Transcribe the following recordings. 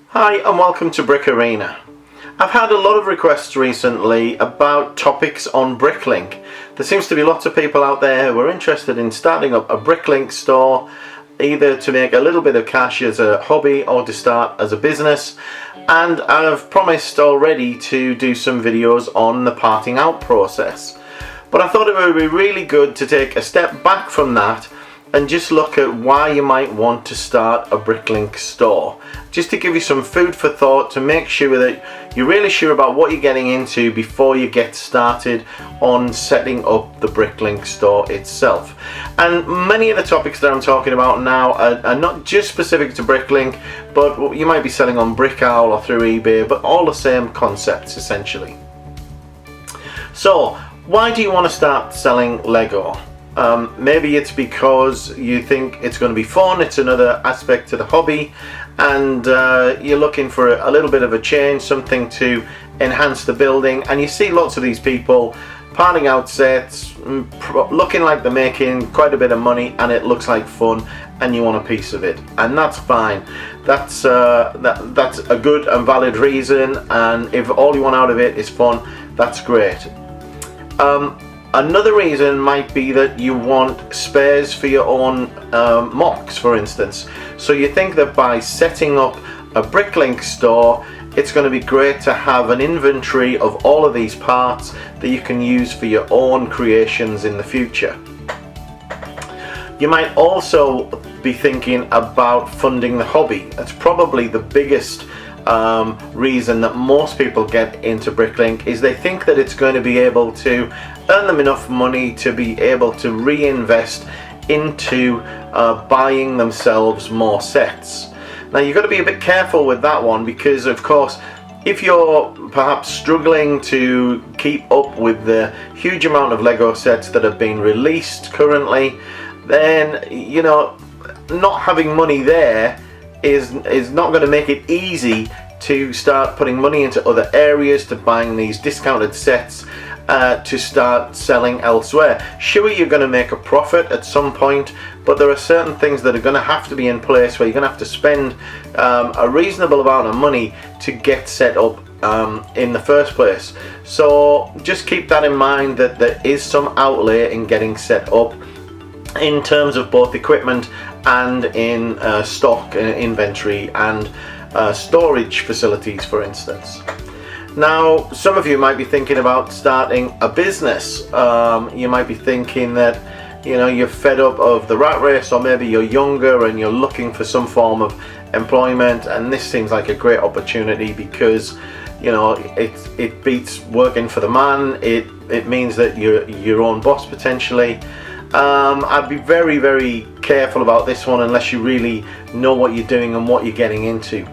Hi and welcome to Brick Arena. I've had a lot of requests recently about topics on Bricklink. There seems to be lots of people out there who are interested in starting up a Bricklink store, either to make a little bit of cash as a hobby or to start as a business. And I've promised already to do some videos on the parting out process. But I thought it would be really good to take a step back from that and just look at why you might want to start a Bricklink store. Just to give you some food for thought, to make sure that you're really sure about what you're getting into before you get started on setting up the Bricklink store itself. And many of the topics that I'm talking about now are not just specific to Bricklink, but you might be selling on Brickowl or through eBay, but all the same concepts essentially. So, why do you want to start selling Lego? Maybe it's because you think it's going to be fun, it's another aspect to the hobby, and you're looking for a little bit of a change, something to enhance the building, and you see lots of these people parting out sets, looking like they're making quite a bit of money, and it looks like fun, and you want a piece of it, and that's fine. That's a good and valid reason, and if all you want out of it is fun, that's great. Another reason might be that you want spares for your own mocks, for instance. So you think that by setting up a Bricklink store, it's going to be great to have an inventory of all of these parts that you can use for your own creations in the future. You might also be thinking about funding the hobby. That's probably the biggest reason that most people get into Bricklink, is they think that it's going to be able to earn them enough money to be able to reinvest into buying themselves more sets. Now you've got to be a bit careful with that one, because of course if you're perhaps struggling to keep up with the huge amount of Lego sets that have been released currently, then you know, not having money there is not going to make it easy to start putting money into other areas, to buying these discounted sets, to start selling elsewhere. Sure, you're going to make a profit at some point, but there are certain things that are going to have to be in place where you're going to have to spend a reasonable amount of money to get set up in the first place. So just keep that in mind, that there is some outlay in getting set up in terms of both equipment and in stock inventory and storage facilities, for instance. Now, some of you might be thinking about starting a business. You might be thinking that, you know, you're fed up of the rat race, or maybe you're younger and you're looking for some form of employment, and this seems like a great opportunity because, you know, it beats working for the man. It means that you're your own boss potentially. I'd be very, very careful about this one unless you really know what you're doing and what you're getting into.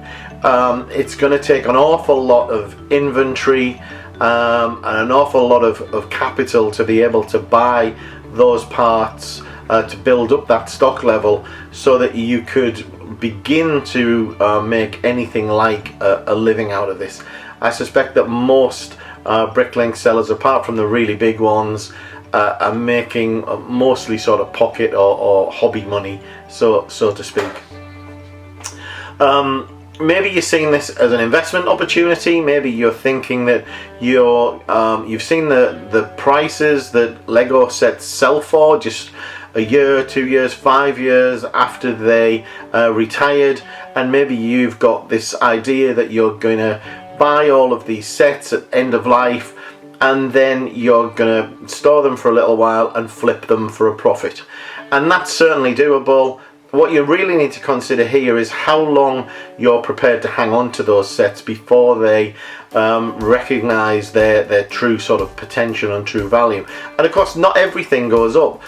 It's going to take an awful lot of inventory and an awful lot of capital to be able to buy those parts, to build up that stock level so that you could begin to make anything like a living out of this. I suspect that most Bricklink sellers, apart from the really big ones, are making mostly sort of pocket or hobby money, so to speak. Maybe you're seeing this as an investment opportunity. Maybe you're thinking that you've seen the prices that Lego sets sell for just a year, 2 years, 5 years after they retired, and maybe you've got this idea that you're going to buy all of these sets at end of life, and then you're going to store them for a little while and flip them for a profit. And that's certainly doable. What you really need to consider here is how long you're prepared to hang on to those sets before they recognize their true sort of potential and true value. And of course, not everything goes up.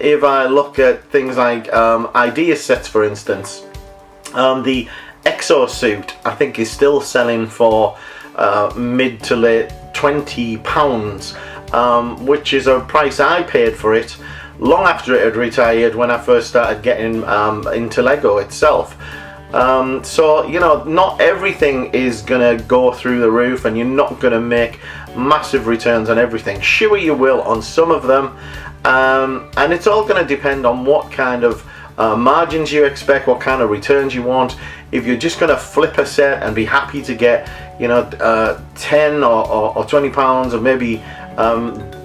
If I look at things like idea sets, for instance, the exosuit I think is still selling for mid to late £20, which is a price I paid for it long after it had retired, when I first started getting into Lego itself. So, you know, not everything is gonna go through the roof, and you're not gonna make massive returns on everything. Sure, you will on some of them, and it's all gonna depend on what kind of margins you expect, what kind of returns you want. if you're just going to flip a set and be happy to get, you know, 10 or 20 pounds, or maybe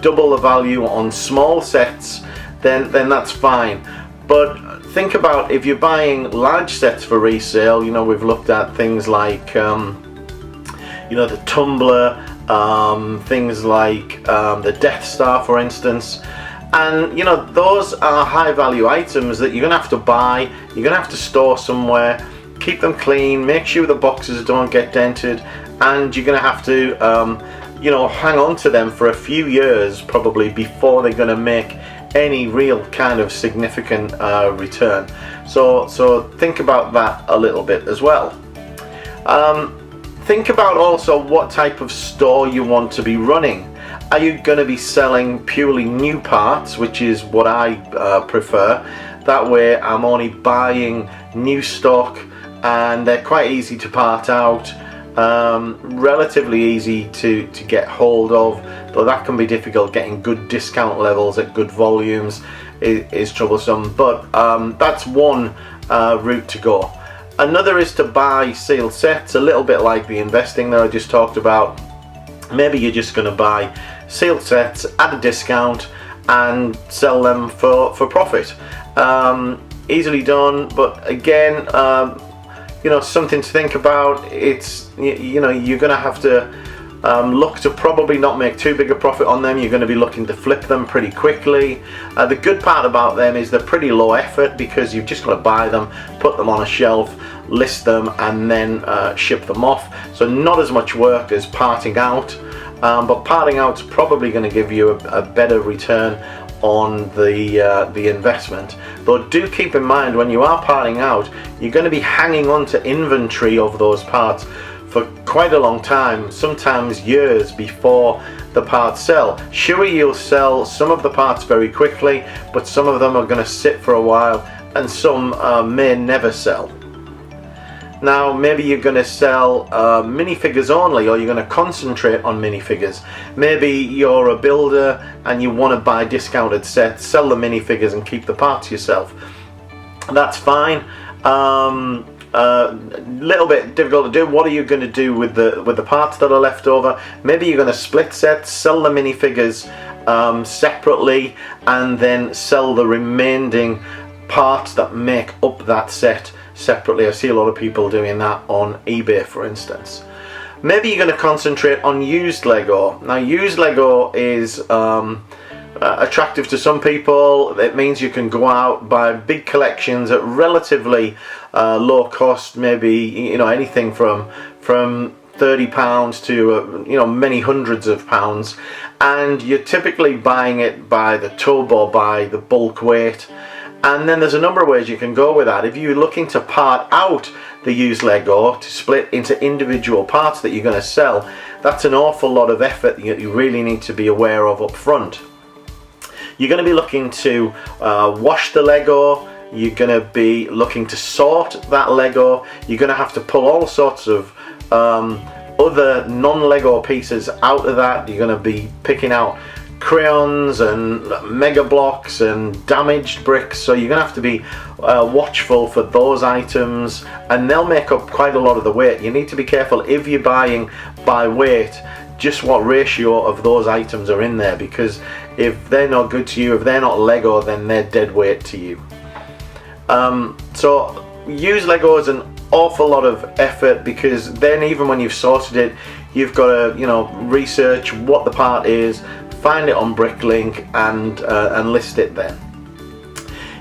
double the value on small sets, then that's fine. But think about if you're buying large sets for resale. You know, we've looked at things like you know, the tumbler, things like the Death Star, for instance. And you know, those are high value items that you're gonna have to buy, you're gonna have to store somewhere, keep them clean, make sure the boxes don't get dented, and you're gonna have to you know, hang on to them for a few years probably before they're gonna make any real kind of significant return. So think about that a little bit as well. Think about also what type of store you want to be running. Are you going to be selling purely new parts, which is what I prefer? That way I'm only buying new stock, and they're quite easy to part out, relatively easy to get hold of, though that can be difficult. Getting good discount levels at good volumes is troublesome, but that's one route to go. Another is to buy sealed sets, a little bit like the investing that I just talked about. Maybe you're just going to buy sealed sets at a discount and sell them for profit. Easily done, but again, you know, something to think about. It's, you know, you're going to have to look to probably not make too big a profit on them. You're going to be looking to flip them pretty quickly. The good part about them is they're pretty low effort, because you've just got to buy them, put them on a shelf, list them, and then ship them off. So not as much work as parting out, but parting out's probably going to give you a better return on the investment. Though do keep in mind, when you are parting out, you're going to be hanging on to inventory of those parts for quite a long time, sometimes years before the parts sell. Sure, you'll sell some of the parts very quickly, but some of them are going to sit for a while, and some may never sell. Now, maybe you're going to sell minifigures only, or you're going to concentrate on minifigures. Maybe you're a builder and you want to buy discounted sets, sell the minifigures and keep the parts yourself. That's fine. Little bit difficult to do. What are you going to do with the parts that are left over? Maybe you're going to split sets, sell the minifigures separately, and then sell the remaining parts that make up that set separately. I see a lot of people doing that on eBay, for instance. Maybe you're going to concentrate on used Lego. Now, used Lego is attractive to some people. It means you can go out, buy big collections at relatively low cost, maybe, you know, anything from £30 to you know, many hundreds of pounds, and you're typically buying it by the tub or by the bulk weight. And then there's a number of ways you can go with that. If you're looking to part out the used Lego to split into individual parts that you're going to sell, that's an awful lot of effort that you really need to be aware of up front. You're going to be looking to wash the Lego. You're going to be looking to sort that Lego. You're going to have to pull all sorts of other non-Lego pieces out of that. You're going to be picking out crayons and mega blocks and damaged bricks, so you're going to have to be watchful for those items, and they'll make up quite a lot of the weight. You need to be careful if you're buying by weight, just what ratio of those items are in there, because if they're not good to you, if they're not Lego, then they're dead weight to you. So used Lego is an awful lot of effort, because then even when you've sorted it, you've got to, you know, research what the part is, find it on Bricklink, and list it then.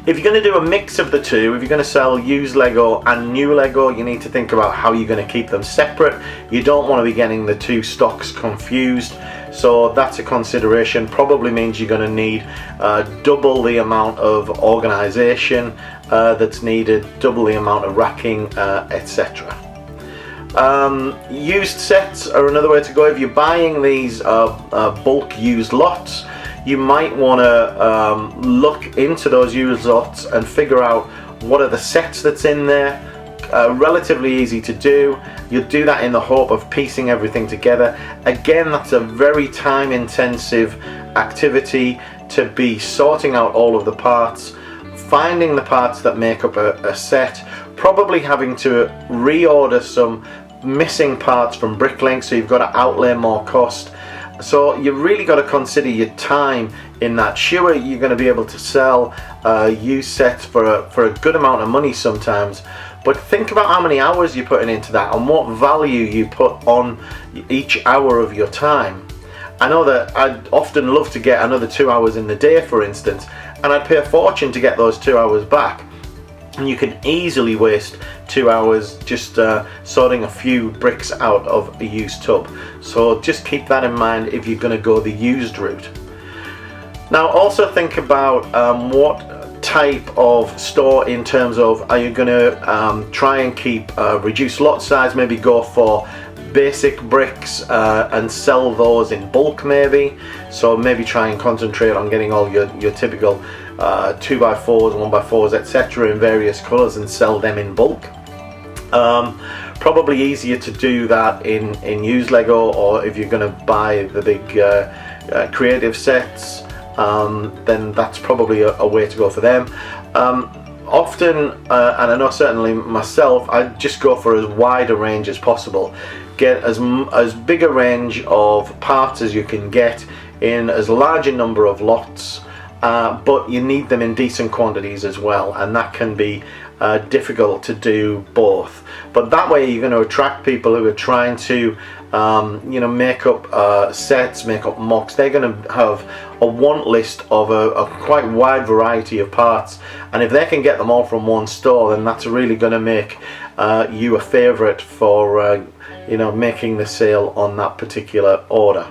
If you're going to do a mix of the two, if you're going to sell used Lego and new Lego, you need to think about how you're going to keep them separate. You don't want to be getting the two stocks confused, so that's a consideration. Probably means you're going to need double the amount of organisation that's needed, double the amount of racking, etc. Used sets are another way to go. If you're buying these bulk used lots, you might want to look into those used lots and figure out what are the sets that's in there. Relatively easy to do. You'll do that in the hope of piecing everything together. Again, that's a very time intensive activity to be sorting out all of the parts, finding the parts that make up a set, probably having to reorder some missing parts from Bricklink, so you've got to outlay more cost. So you really got to consider your time in that. Sure, you're going to be able to sell used sets for a good amount of money sometimes, but think about how many hours you're putting into that and what value you put on each hour of your time. I know that I'd often love to get another 2 hours in the day, for instance, and I'd pay a fortune to get those 2 hours back. And you can easily waste 2 hours just sorting a few bricks out of a used tub. So just keep that in mind if you're going to go the used route. Now also think about what type of store, in terms of, are you going to try and keep reduced lot size, maybe go for basic bricks and sell those in bulk maybe. So maybe try and concentrate on getting all your typical 2x4s, 1x4s, etc. in various colours and sell them in bulk. Probably easier to do that in used Lego, or if you're going to buy the big creative sets, then that's probably a way to go for them. Often, and I know certainly myself, I just go for as wide a range as possible. Get as big a range of parts as you can get in as large a number of lots, but you need them in decent quantities as well, and that can be difficult to do both. But that way you're going to attract people who are trying to make up sets, make up mocks. They're going to have a want list of a quite wide variety of parts, and if they can get them all from one store, then that's really going to make you a favorite for making the sale on that particular order.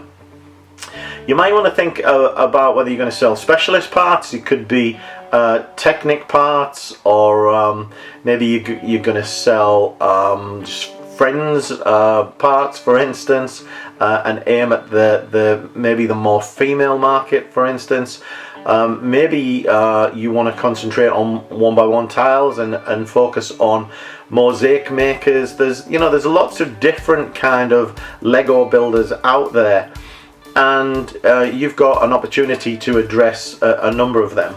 You might want to think about whether you're going to sell specialist parts. It could be Technic parts, or maybe you're going to sell just friends parts, for instance, and aim at maybe the more female market, for instance. Maybe you want to concentrate on 1x1 tiles and focus on mosaic makers. There's lots of different kind of Lego builders out there, and you've got an opportunity to address a number of them.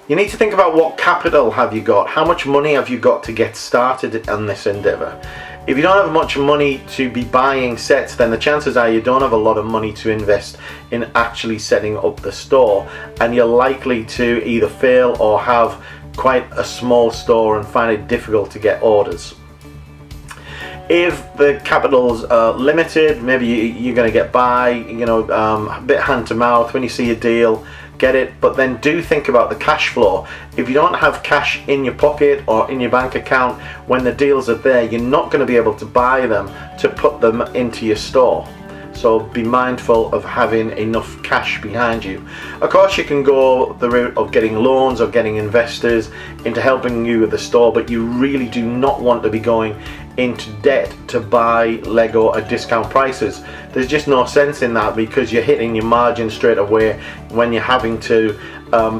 You need to think about what capital have you got, how much money have you got to get started on this endeavour. If you don't have much money to be buying sets, then the chances are you don't have a lot of money to invest in actually setting up the store, and you're likely to either fail or have quite a small store and find it difficult to get orders. If the capital's limited, maybe you're going to get by, a bit hand to mouth. When you see a deal, get it, but then do think about the cash flow. If you don't have cash in your pocket or in your bank account when the deals are there, you're not going to be able to buy them to put them into your store. So be mindful of having enough cash behind you. Of course, you can go the route of getting loans or getting investors into helping you with the store, but you really do not want to be going into debt to buy Lego at discount prices. There's just no sense in that, because you're hitting your margin straight away when you're having to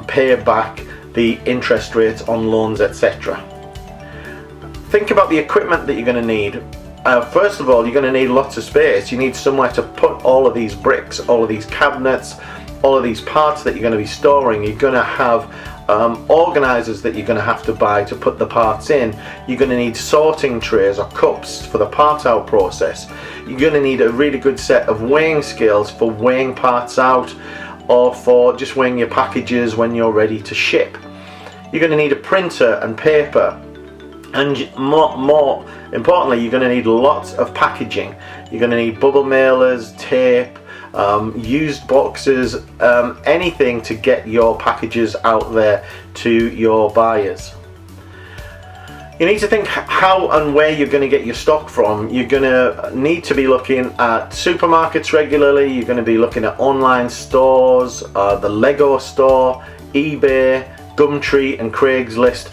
pay back the interest rates on loans, etc. Think about the equipment that you're going to need. First of all, you're going to need lots of space. You need somewhere to put all of these bricks, all of these cabinets, all of these parts that you're going to be storing. You're going to have organisers that you're going to have to buy to put the parts in. You're going to need sorting trays or cups for the part out process. You're going to need a really good set of weighing scales for weighing parts out, or for just weighing your packages when you're ready to ship. You're going to need a printer and paper, and more importantly, you're going to need lots of packaging. You're going to need bubble mailers, tape, used boxes, anything to get your packages out there to your buyers. You need to think how and where you're going to get your stock from. You're going to need to be looking at supermarkets regularly. You're going to be looking at online stores, the Lego store, eBay, Gumtree and Craigslist.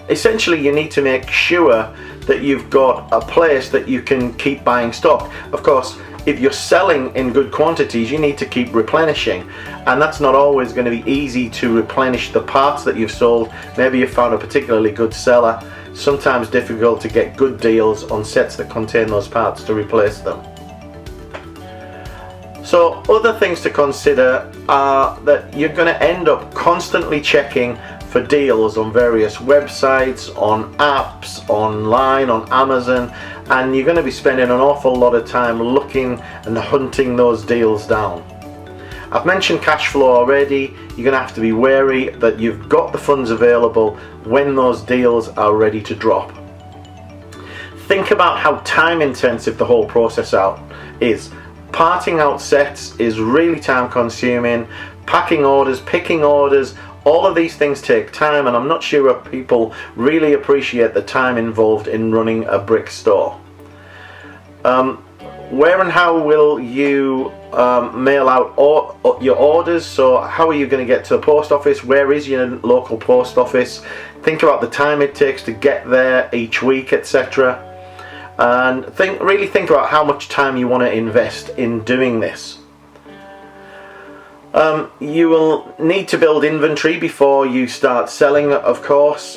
Essentially, you need to make sure that you've got a place that you can keep buying stock. Of course, if you're selling in good quantities, you need to keep replenishing, and that's not always going to be easy to replenish the parts that you've sold. Maybe you've found a particularly good seller. Sometimes difficult to get good deals on sets that contain those parts to replace them. So other things to consider are that you're going to end up constantly checking for deals on various websites, on apps, online, on Amazon, and you're going to be spending an awful lot of time looking and hunting those deals down. I've mentioned cash flow already. You're going to have to be wary that you've got the funds available when those deals are ready to drop. Think about how time intensive the whole process out is. Parting out sets is really time consuming. Packing orders, picking orders, all of these things take time, and I'm not sure people really appreciate the time involved in running a brick store. Where and how will you mail out your orders? So how are you going to get to the post office? Where is your local post office? Think about the time it takes to get there each week, etc. And really think about how much time you want to invest in doing this. You will need to build inventory before you start selling, of course.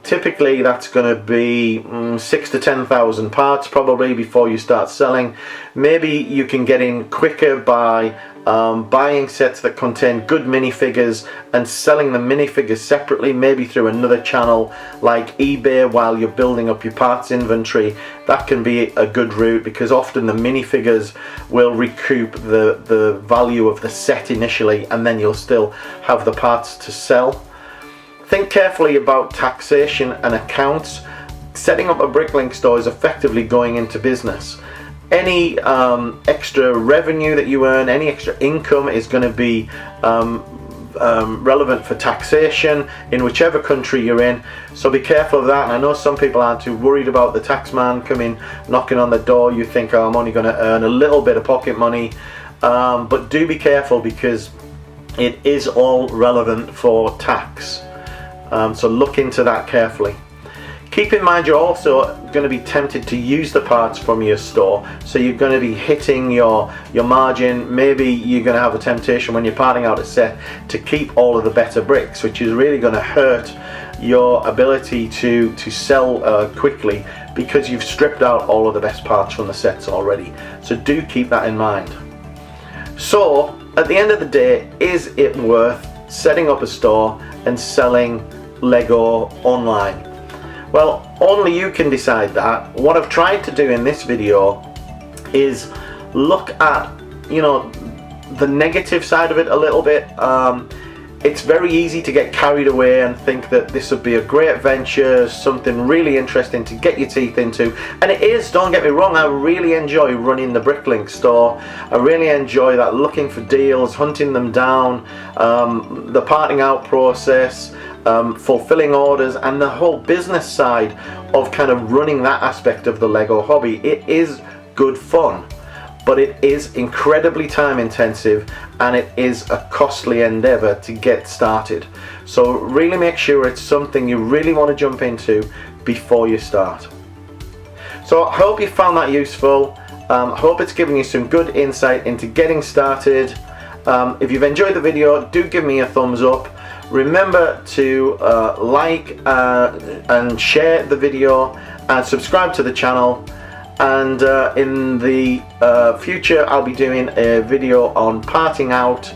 Typically that's going to be 6,000 to 10,000 parts probably before you start selling. Maybe you can get in quicker by buying sets that contain good minifigures and selling the minifigures separately, maybe through another channel like eBay while you're building up your parts inventory. That can be a good route, because often the minifigures will recoup the value of the set initially, and then you'll still have the parts to sell. Think carefully about taxation and accounts. Setting up a Bricklink store is effectively going into business. Any extra revenue that you earn, any extra income is going to be relevant for taxation in whichever country you're in, so be careful of that. And I know some people aren't too worried about the tax man coming knocking on the door. You think, oh, I'm only going to earn a little bit of pocket money, but do be careful, because it is all relevant for tax. So look into that carefully. Keep in mind you're also going to be tempted to use the parts from your store, so you're going to be hitting your margin. Maybe you're going to have a temptation when you're parting out a set to keep all of the better bricks, which is really going to hurt your ability to sell quickly, because you've stripped out all of the best parts from the sets already. So do keep that in mind. So at the end of the day, is it worth setting up a store and selling Lego online? Well, only you can decide that. What I've tried to do in this video is look at, the negative side of it a little bit. It's very easy to get carried away and think that this would be a great venture, something really interesting to get your teeth into. And it is, don't get me wrong, I really enjoy running the Bricklink store. I really enjoy that, looking for deals, hunting them down, the parting out process, fulfilling orders, and the whole business side of kind of running that aspect of the Lego hobby. It is good fun, but it is incredibly time intensive, and it is a costly endeavor to get started. So really make sure it's something you really want to jump into before you start. So I hope you found that useful. Hope it's given you some good insight into getting started. If you've enjoyed the video, do give me a thumbs up. Remember to like and share the video, and subscribe to the channel. And in the future I'll be doing a video on parting out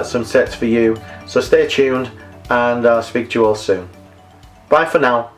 some sets for you. So stay tuned, and I'll speak to you all soon. Bye for now.